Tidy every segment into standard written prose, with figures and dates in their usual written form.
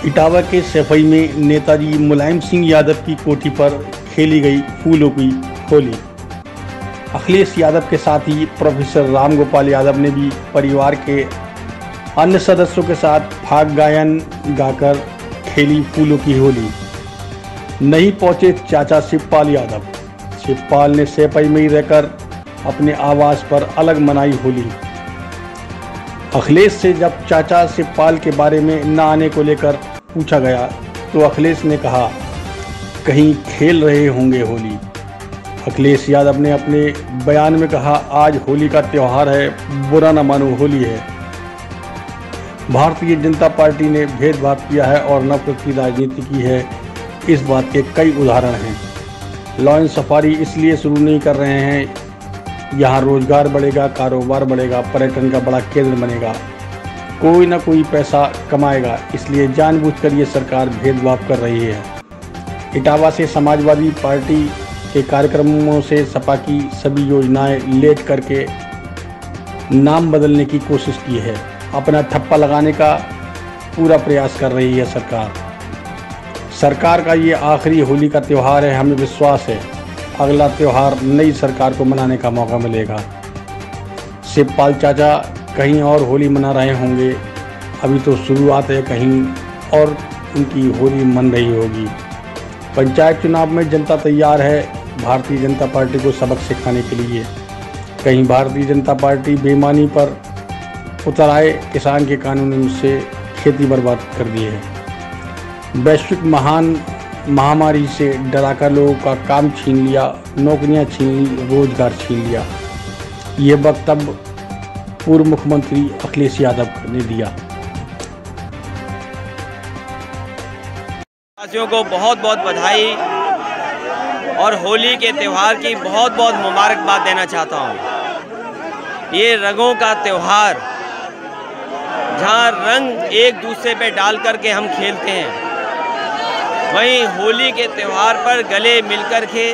इटावा के सफाई में नेताजी मुलायम सिंह यादव की कोठी पर खेली गई फूलों की होली। अखिलेश यादव के साथ ही प्रोफेसर राम गोपाल यादव ने भी परिवार के अन्य सदस्यों के साथ फाग गायन गाकर खेली फूलों की होली। नहीं पहुंचे चाचा शिवपाल यादव। शिवपाल ने सफाई में ही रहकर अपने आवास पर अलग मनाई होली। अखिलेश से जब चाचा शिवपाल के बारे में न आने को लेकर पूछा गया तो अखिलेश ने कहा, कहीं खेल रहे होंगे होली। अखिलेश यादव ने अपने बयान में कहा, आज होली का त्यौहार है, बुरा न मानो होली है। भारतीय जनता पार्टी ने भेदभाव किया है और नफरत की राजनीति की है, इस बात के कई उदाहरण हैं। लॉयन सफारी इसलिए शुरू नहीं कर रहे हैं, यहाँ रोजगार बढ़ेगा, कारोबार बढ़ेगा, पर्यटन का बड़ा केंद्र बनेगा, कोई ना कोई पैसा कमाएगा, इसलिए जानबूझकर ये सरकार भेदभाव कर रही है। इटावा से समाजवादी पार्टी के कार्यक्रमों से सपा की सभी योजनाएं लेट करके नाम बदलने की कोशिश की है। अपना ठप्पा लगाने का पूरा प्रयास कर रही है सरकार का ये आखिरी होली का त्यौहार है। हमें विश्वास है अगला त्यौहार नई सरकार को मनाने का मौका मिलेगा। शिवपाल चाचा कहीं और होली मना रहे होंगे, अभी तो शुरुआत है, कहीं और उनकी होली मन रही होगी। पंचायत चुनाव में जनता तैयार है भारतीय जनता पार्टी को सबक सिखाने के लिए। कहीं भारतीय जनता पार्टी बेईमानी पर उतर आए, किसान के कानून से खेती बर्बाद कर दी है। वैश्विक महान महामारी से डराकर लोगों का काम छीन लिया, नौकरियां छीन ली, रोजगार छीन लिया। ये वक्तव्य पूर्व मुख्यमंत्री अखिलेश यादव ने दिया। वासियों को बहुत बहुत बधाई और होली के त्यौहार की बहुत बहुत मुबारकबाद देना चाहता हूँ। ये रंगों का त्यौहार, जहाँ रंग एक दूसरे पे डाल करके हम खेलते हैं, वहीं होली के त्यौहार पर गले मिलकर के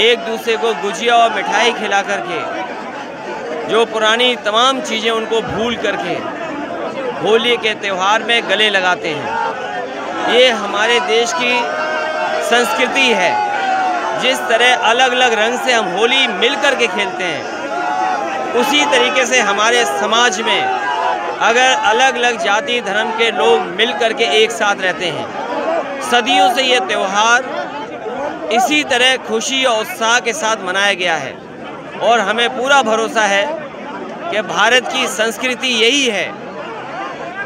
एक दूसरे को गुजिया और मिठाई खिला करके, जो पुरानी तमाम चीज़ें उनको भूल करके होली के त्यौहार में गले लगाते हैं। ये हमारे देश की संस्कृति है। जिस तरह अलग अलग रंग से हम होली मिल कर के खेलते हैं, उसी तरीके से हमारे समाज में अगर अलग अलग जाति धर्म के लोग मिल कर के एक साथ रहते हैं, सदियों से ये त्यौहार इसी तरह खुशी और उत्साह के साथ मनाया गया है। और हमें पूरा भरोसा है कि भारत की संस्कृति यही है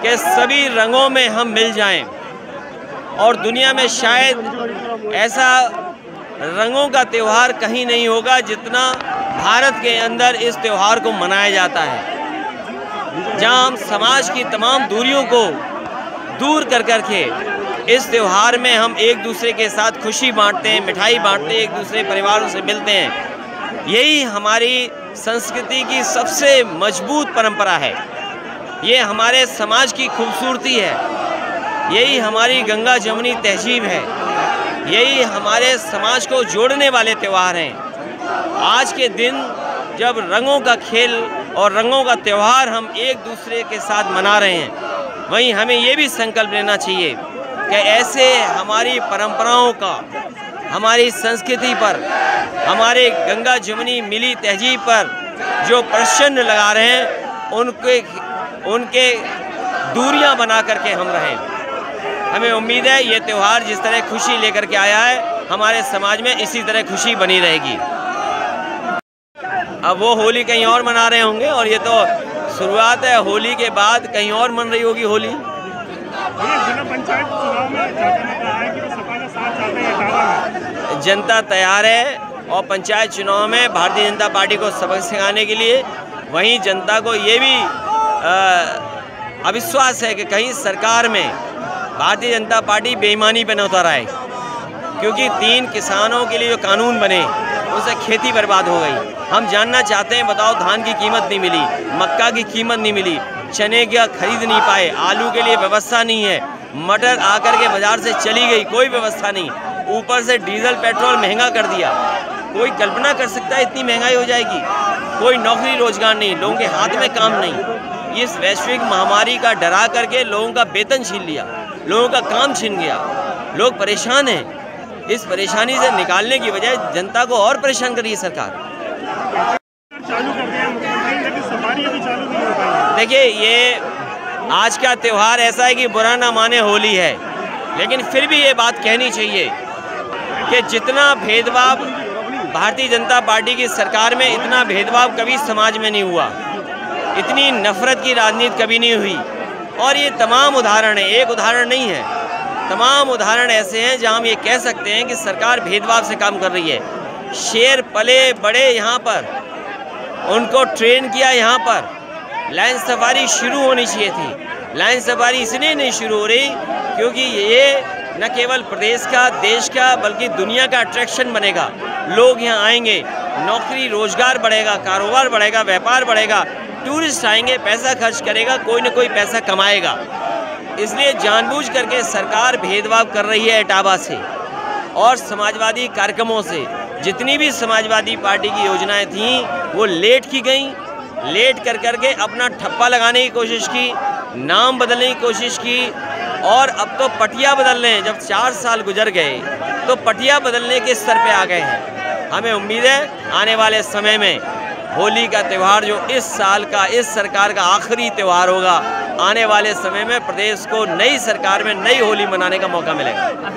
कि सभी रंगों में हम मिल जाएं, और दुनिया में शायद ऐसा रंगों का त्यौहार कहीं नहीं होगा जितना भारत के अंदर इस त्यौहार को मनाया जाता है, जहां हम समाज की तमाम दूरियों को दूर कर करके इस त्यौहार में हम एक दूसरे के साथ खुशी बांटते हैं, मिठाई बांटते हैं, एक दूसरे परिवारों से मिलते हैं। यही हमारी संस्कृति की सबसे मजबूत परंपरा है। ये हमारे समाज की खूबसूरती है। यही हमारी गंगा जमुनी तहजीब है। यही हमारे समाज को जोड़ने वाले त्यौहार हैं। आज के दिन जब रंगों का खेल और रंगों का त्यौहार हम एक दूसरे के साथ मना रहे हैं, वहीं हमें ये भी संकल्प लेना चाहिए कि ऐसे हमारी परंपराओं का, हमारी संस्कृति पर, हमारे गंगा जमुनी मिली तहजीब पर जो प्रश्न लगा रहे हैं, उनके दूरियां बना करके हम रहें। हमें उम्मीद है ये त्यौहार जिस तरह खुशी लेकर के आया है, हमारे समाज में इसी तरह खुशी बनी रहेगी। अब वो होली कहीं और मना रहे होंगे, और ये तो शुरुआत है। होली के बाद कहीं और मन रही होगी होली। जिला पंचायत चुनाव में सपा का साथ चाहते हैं इटावा में। जनता तैयार है, और पंचायत चुनाव में भारतीय जनता पार्टी को सबक सिखाने के लिए। वहीं जनता को ये भी अविश्वास है कि कहीं सरकार में भारतीय जनता पार्टी बेईमानी पे न उतर आए, क्योंकि 3 किसानों के लिए जो कानून बने उससे खेती बर्बाद हो गई। हम जानना चाहते हैं, बताओ, धान की कीमत नहीं मिली, मक्का की कीमत नहीं मिली, चने का खरीद नहीं पाए, आलू के लिए व्यवस्था नहीं है, मटर आकर के बाजार से चली गई, कोई व्यवस्था नहीं, ऊपर से डीजल पेट्रोल महंगा कर दिया। कोई कल्पना कर सकता है इतनी महंगाई हो जाएगी? कोई नौकरी रोजगार नहीं, लोगों के हाथ में काम नहीं। इस वैश्विक महामारी का डरा करके लोगों का वेतन छीन लिया। लोगों का काम छिन गया, लोग परेशान हैं। इस परेशानी से निकालने की बजाय जनता को और परेशान कर रही है सरकार। चालू कर दिया मुख्यमंत्री, लेकिन सफारी अभी चालू नहीं हो पाई। देखिए, ये आज का त्यौहार ऐसा है कि बुरा ना माने होली है, लेकिन फिर भी ये बात कहनी चाहिए कि जितना भेदभाव भारतीय जनता पार्टी की सरकार में, इतना भेदभाव कभी समाज में नहीं हुआ, इतनी नफरत की राजनीति कभी नहीं हुई। और ये तमाम उदाहरण है, एक उदाहरण नहीं है, तमाम उदाहरण ऐसे हैं जहां हम ये कह सकते हैं कि सरकार भेदभाव से काम कर रही है। शेर पले बड़े यहाँ पर, उनको ट्रेन किया यहाँ पर। लाइन सफारी शुरू होनी चाहिए थी। लाइन सफारी इसलिए नहीं शुरू हो रही क्योंकि ये न केवल प्रदेश का, देश का, बल्कि दुनिया का अट्रैक्शन बनेगा। लोग यहाँ आएंगे, नौकरी रोजगार बढ़ेगा, कारोबार बढ़ेगा, व्यापार बढ़ेगा, टूरिस्ट आएंगे, पैसा खर्च करेगा, कोई न कोई पैसा कमाएगा। इसलिए जानबूझ करके सरकार भेदभाव कर रही है इटावा से और समाजवादी कार्यक्रमों से। जितनी भी समाजवादी पार्टी की योजनाएं थीं वो लेट की गईं, लेट कर करके अपना ठप्पा लगाने की कोशिश की, नाम बदलने की कोशिश की, और अब तो पटिया बदल रहे हैं। जब 4 साल गुजर गए तो पटिया बदलने के स्तर पे आ गए हैं। हमें उम्मीद है आने वाले समय में होली का त्यौहार, जो इस साल का, इस सरकार का आखिरी त्यौहार होगा, आने वाले समय में प्रदेश को नई सरकार में नई होली मनाने का मौका मिलेगा।